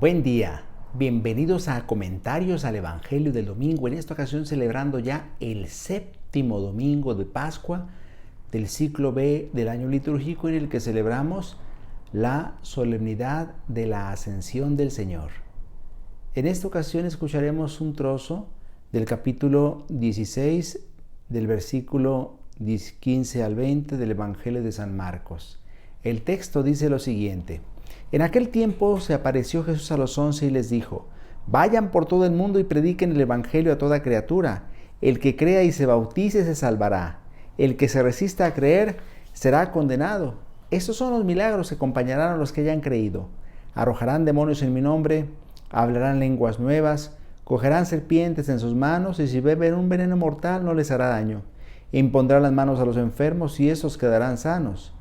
Buen día, bienvenidos a Comentarios al Evangelio del Domingo, en esta ocasión celebrando ya el séptimo domingo de Pascua del ciclo B del año litúrgico en el que celebramos la solemnidad de la Ascensión del Señor. En esta ocasión escucharemos un trozo del capítulo 16 del versículo 15 al 20 del Evangelio de San Marcos. El texto dice lo siguiente: En aquel tiempo se apareció Jesús a los 11 y les dijo: Vayan por todo el mundo y prediquen el Evangelio a toda criatura. El que crea y se bautice se salvará. El que se resista a creer será condenado. Estos son los milagros que acompañarán a los que hayan creído. Arrojarán demonios en mi nombre, hablarán lenguas nuevas, cogerán serpientes en sus manos y si beben un veneno mortal no les hará daño. Impondrán las manos a los enfermos y estos quedarán sanos.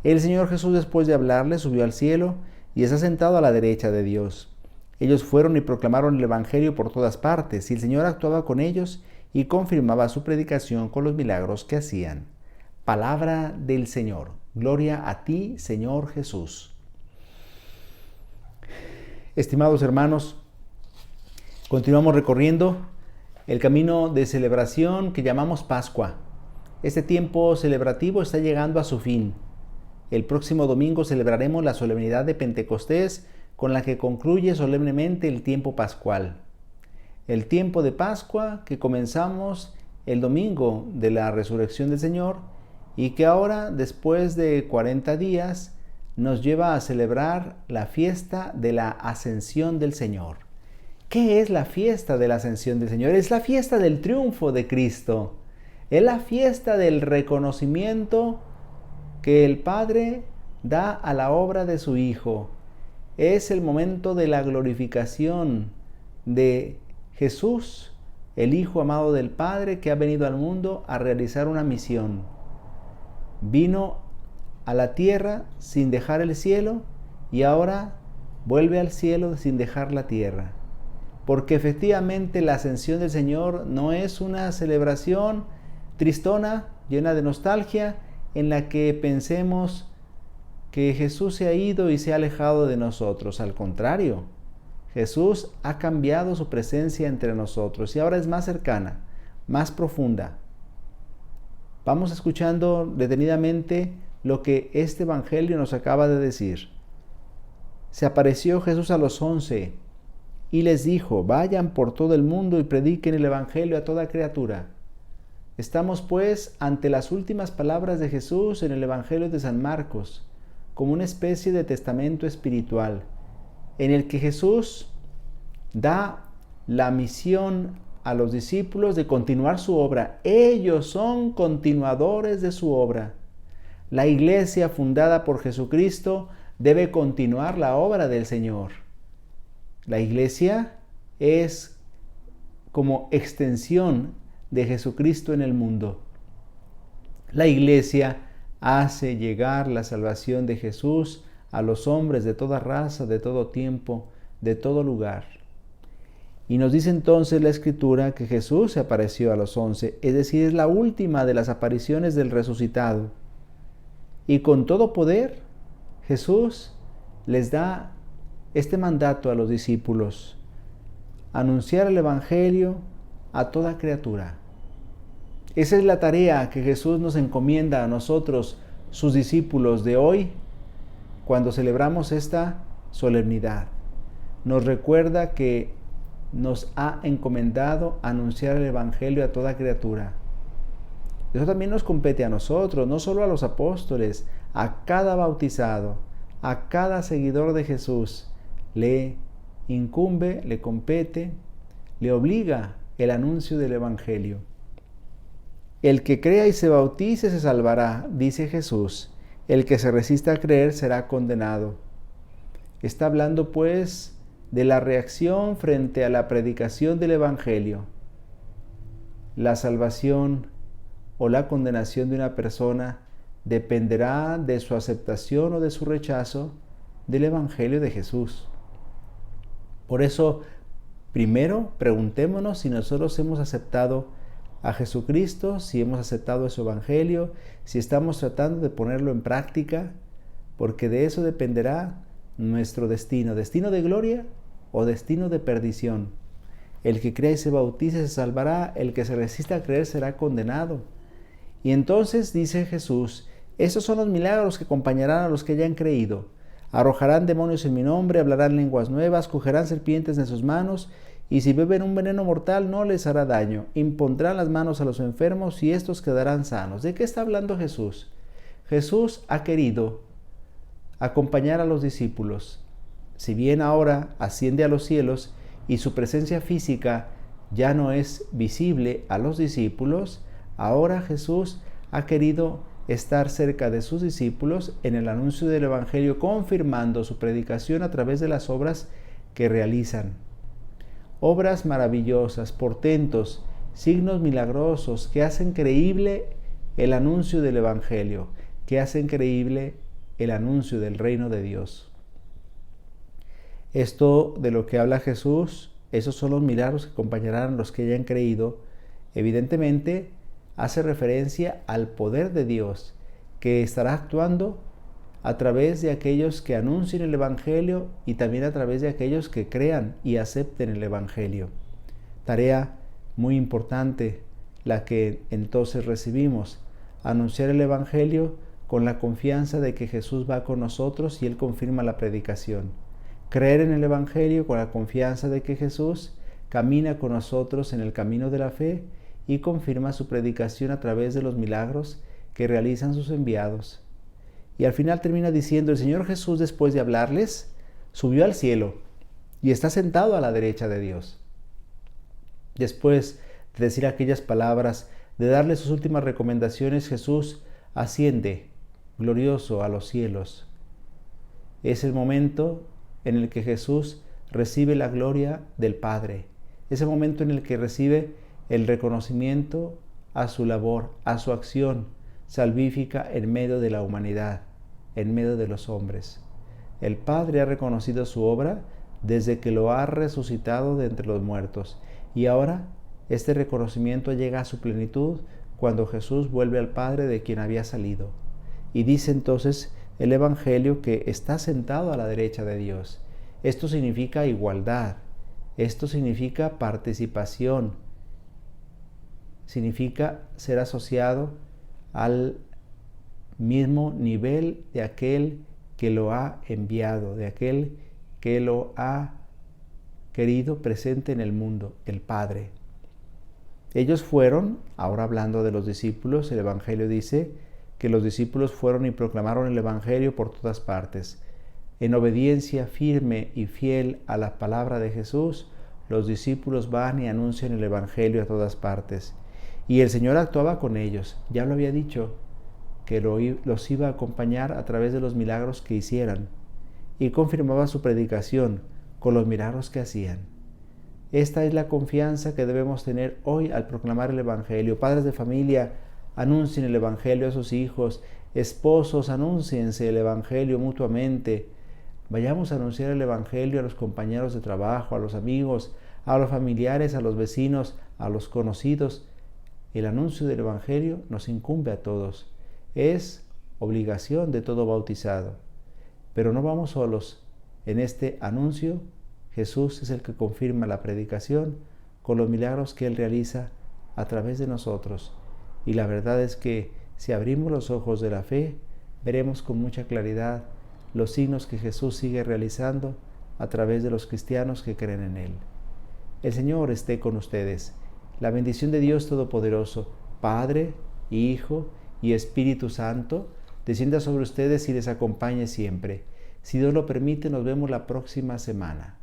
El Señor Jesús, después de hablarles, subió al cielo y está sentado a la derecha de Dios. Ellos fueron y proclamaron el Evangelio por todas partes, y el Señor actuaba con ellos y confirmaba su predicación con los milagros que hacían. Palabra del Señor. Gloria a ti, Señor Jesús. Estimados hermanos, continuamos recorriendo el camino de celebración que llamamos Pascua. Este tiempo celebrativo está llegando a su fin. El próximo domingo celebraremos la solemnidad de Pentecostés, con la que concluye solemnemente el tiempo pascual. El tiempo de Pascua que comenzamos el domingo de la resurrección del Señor y que ahora, después de 40 días, nos lleva a celebrar la fiesta de la Ascensión del Señor. ¿Qué es la fiesta de la Ascensión del Señor? Es la fiesta del triunfo de Cristo. Es la fiesta del reconocimiento que el Padre da a la obra de su Hijo. Es el momento de la glorificación de Jesús, el Hijo amado del Padre, que ha venido al mundo a realizar una misión. Vino a la tierra sin dejar el cielo y ahora vuelve al cielo sin dejar la tierra. Porque efectivamente la ascensión del Señor no es una celebración tristona, llena de nostalgia, en la que pensemos que Jesús se ha ido y se ha alejado de nosotros. Al contrario, Jesús ha cambiado su presencia entre nosotros y ahora es más cercana, más profunda. Vamos escuchando detenidamente lo que este Evangelio nos acaba de decir. Se apareció Jesús a los 11 y les dijo: Vayan por todo el mundo y prediquen el Evangelio a toda criatura. Estamos pues ante las últimas palabras de Jesús en el Evangelio de San Marcos, como una especie de testamento espiritual, en el que Jesús da la misión a los discípulos de continuar su obra. Ellos son continuadores de su obra. La iglesia fundada por Jesucristo debe continuar la obra del Señor. La iglesia es como extensión de Jesucristo en el mundo. La iglesia hace llegar la salvación de Jesús a los hombres de toda raza, de todo tiempo, de todo lugar. Y nos dice entonces la Escritura que Jesús se apareció a los 11, es decir, es la última de las apariciones del resucitado. Y con todo poder, Jesús les da este mandato a los discípulos: anunciar el Evangelio a toda criatura. Esa es la tarea que Jesús nos encomienda a nosotros, sus discípulos de hoy, cuando celebramos esta solemnidad. Nos recuerda que nos ha encomendado anunciar el Evangelio a toda criatura. Eso también nos compete a nosotros, no solo a los apóstoles, a cada bautizado, a cada seguidor de Jesús. Le incumbe, le compete, le obliga el anuncio del Evangelio. El que crea y se bautice se salvará, dice Jesús. El que se resista a creer será condenado. Está hablando pues de la reacción frente a la predicación del Evangelio. La salvación o la condenación de una persona dependerá de su aceptación o de su rechazo del Evangelio de Jesús. Por eso, primero preguntémonos si nosotros hemos aceptado a Jesucristo, si hemos aceptado su Evangelio, si estamos tratando de ponerlo en práctica, porque de eso dependerá nuestro destino de gloria o destino de perdición. El que crea y se bautice se salvará, el que se resista a creer será condenado. Y entonces dice Jesús, estos son los milagros que acompañarán a los que hayan creído. Arrojarán demonios en mi nombre, hablarán lenguas nuevas, cogerán serpientes en sus manos, y si beben un veneno mortal no les hará daño. Impondrán las manos a los enfermos y estos quedarán sanos. ¿De qué está hablando Jesús? Jesús ha querido acompañar a los discípulos. Si bien ahora asciende a los cielos y su presencia física ya no es visible a los discípulos, ahora Jesús ha querido estar cerca de sus discípulos en el anuncio del Evangelio, confirmando su predicación a través de las obras que realizan. Obras maravillosas, portentos, signos milagrosos que hacen creíble el anuncio del Evangelio, que hacen creíble el anuncio del reino de Dios. Esto de lo que habla Jesús, esos son los milagros que acompañarán a los que hayan creído, evidentemente hace referencia al poder de Dios que estará actuando a través de aquellos que anuncien el Evangelio y también a través de aquellos que crean y acepten el Evangelio. Tarea muy importante la que entonces recibimos, anunciar el Evangelio con la confianza de que Jesús va con nosotros y Él confirma la predicación. Creer en el Evangelio con la confianza de que Jesús camina con nosotros en el camino de la fe y confirma su predicación a través de los milagros que realizan sus enviados. Y al final termina diciendo, el Señor Jesús, después de hablarles, subió al cielo y está sentado a la derecha de Dios. Después de decir aquellas palabras, de darle sus últimas recomendaciones, Jesús asciende glorioso a los cielos. Es el momento en el que Jesús recibe la gloria del Padre. Es el momento en el que recibe el reconocimiento a su labor, a su acción salvífica en medio de la humanidad, en medio de los hombres. El Padre ha reconocido su obra desde que lo ha resucitado de entre los muertos, y ahora este reconocimiento llega a su plenitud cuando Jesús vuelve al Padre de quien había salido. Y dice entonces el Evangelio que está sentado a la derecha de Dios. Esto significa igualdad, esto significa participación, significa ser asociado al mismo nivel de aquel que lo ha enviado, de aquel que lo ha querido presente en el mundo, el Padre. Ellos fueron, ahora hablando de los discípulos, el Evangelio dice que los discípulos fueron y proclamaron el Evangelio por todas partes. En obediencia firme y fiel a la palabra de Jesús, los discípulos van y anuncian el Evangelio a todas partes. Y el Señor actuaba con ellos, ya lo había dicho, que los iba a acompañar a través de los milagros que hicieran, y confirmaba su predicación con los milagros que hacían. Esta es la confianza que debemos tener hoy al proclamar el Evangelio. Padres de familia, anuncien el Evangelio a sus hijos. Esposos, anúnciense el Evangelio mutuamente. Vayamos a anunciar el Evangelio a los compañeros de trabajo, a los amigos, a los familiares, a los vecinos, a los conocidos. El anuncio del Evangelio nos incumbe a todos. Es obligación de todo bautizado. Pero no vamos solos. En este anuncio, Jesús es el que confirma la predicación con los milagros que Él realiza a través de nosotros. Y la verdad es que si abrimos los ojos de la fe, veremos con mucha claridad los signos que Jesús sigue realizando a través de los cristianos que creen en Él. El Señor esté con ustedes. La bendición de Dios Todopoderoso, Padre, Hijo y Espíritu Santo, descienda sobre ustedes y les acompañe siempre. Si Dios lo permite, nos vemos la próxima semana.